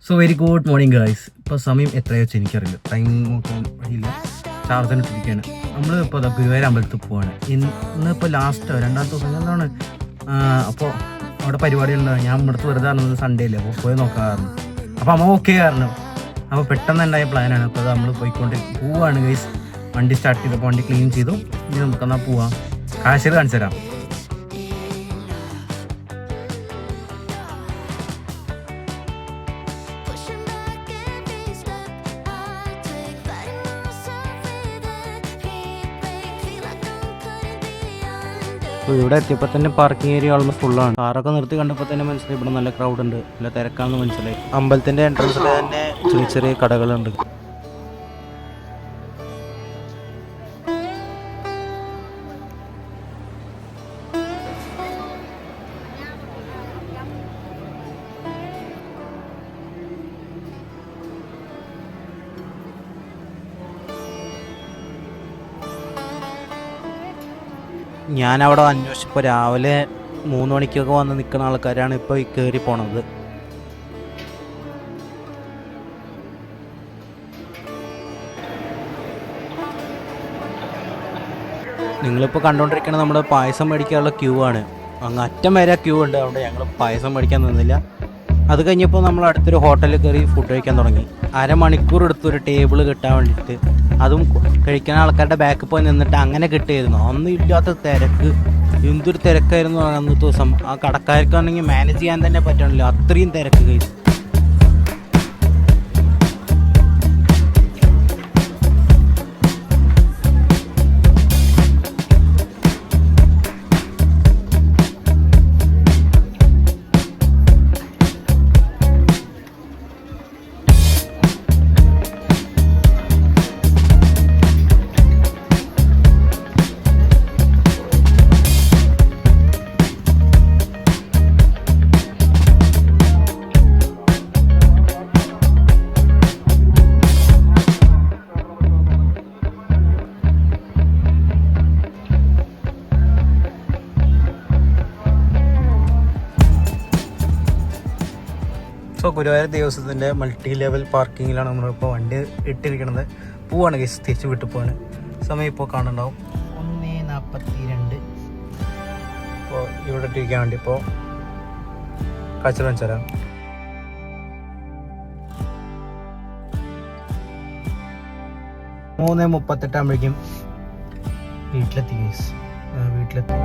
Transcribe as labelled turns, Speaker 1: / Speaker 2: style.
Speaker 1: So very good morning guys. ഇപ്പോൾ സമയം എത്രയോ വെച്ചാൽ എനിക്കറിയില്ല, ടൈം നോക്കാൻ വഴിയില്ല. ചാർജറിന് ഇട്ടിരിക്കുകയാണ്. നമ്മൾ ഇപ്പോൾ ഗുരുവായൂർ അമ്പലത്തിൽ പോവാണ്. ഇന്നിപ്പോൾ ലാസ്റ്റ് രണ്ടാമത്തെ ദിവസം എന്താണ്. അപ്പോൾ അവിടെ പരിപാടികളുണ്ട്. ഞാൻ ഇവിടുത്തെ വെറുതെ അറിഞ്ഞത് സൺഡേ അല്ലേ, അപ്പോൾ പോയി നോക്കാറുണ്ട്. അപ്പോൾ അമ്മ ഓക്കെ കാരണം അപ്പോൾ പെട്ടെന്ന് ഉണ്ടായ പ്ലാനാണ്. അപ്പോൾ അത് നമ്മൾ പോയിക്കൊണ്ട് പോവാണ് ഗൈസ്. വണ്ടി സ്റ്റാർട്ട് ചെയ്തപ്പോൾ വണ്ടി ക്ലീൻ ചെയ്തു. ഇനി നമുക്കെന്നാൽ പോവാം. കാശിൽ കാണിച്ചു തരാം. ഇവിടെ എത്തിയപ്പോൾ തന്നെ പാർക്കിംഗ് ഏരിയ ഓൾമോസ്റ്റ് ഫുള്ളാണ്. കാറൊക്കെ നിർത്തി കണ്ടപ്പോൾ തന്നെ മനസ്സിലായി ഇവിടെ നല്ല ക്രൗഡ് ഉണ്ട്, നല്ല തിരക്കാണെന്ന് മനസ്സിലായി. അമ്പലത്തിൻ്റെ എൻട്രൻസിൽ തന്നെ ചെറിയ ചെറിയ കടകളുണ്ട്. ഞാനവിടെ അന്വേഷിച്ചപ്പോൾ രാവിലെ 3 മണിക്കൊക്കെ വന്ന് നിൽക്കുന്ന ആൾക്കാരാണ് ഇപ്പോൾ കയറി പോണത്. നിങ്ങളിപ്പോൾ കണ്ടുകൊണ്ടിരിക്കുന്നത് നമ്മുടെ പായസം മേടിക്കാനുള്ള ക്യൂ ആണ്. അങ്ങ് അറ്റം വരെ ക്യൂ ഉണ്ട്. അതുകൊണ്ട് ഞങ്ങൾ പായസം മേടിക്കാൻ നിന്നില്ല. അത് കഴിഞ്ഞപ്പോൾ നമ്മൾ അടുത്തൊരു ഹോട്ടലിൽ കയറി ഫുഡ് കഴിക്കാൻ തുടങ്ങി. അരമണിക്കൂർ എടുത്തൊരു ടേബിൾ കിട്ടാൻ വേണ്ടിയിട്ട്, അതും കഴിക്കുന്ന ആൾക്കാരുടെ ബാക്കിൽ പോയി നിന്നിട്ട് അങ്ങനെ കിട്ടിയിരുന്നു. ഒന്നും ഇല്ലാത്ത തിരക്ക്, എന്തൊരു തിരക്കായിരുന്നു അന്നത്തെ ദിവസം. ആ കടക്കാർക്കാണെങ്കിൽ മാനേജ് ചെയ്യാൻ തന്നെ പറ്റണില്ല, അത്രയും തിരക്ക് കഴിച്ചു. സോ ഗുരുവായൂർ ദേവസ്വത്തിൻ്റെ മൾട്ടി ലെവൽ പാർക്കിങ്ങിലാണ് നമ്മളിപ്പോൾ വണ്ടി ഇട്ടിരിക്കുന്നത്. പോവാണ് ഗൈസ്, തിരിച്ച് വിട്ടു പോവാണ്. സമയം ഇപ്പോൾ കാണുന്നുണ്ടാവും 1:42. ഇപ്പോൾ ഇവിടെ ഇട്ടിരിക്കാൻ വേണ്ടി ഇപ്പോൾ കാഴ്ച കാണിച്ചു തരാം. 3:38 ആകുമ്പോഴേക്കും വീട്ടിലെത്തി ഗൈസ്. വീട്ടിലെത്തി.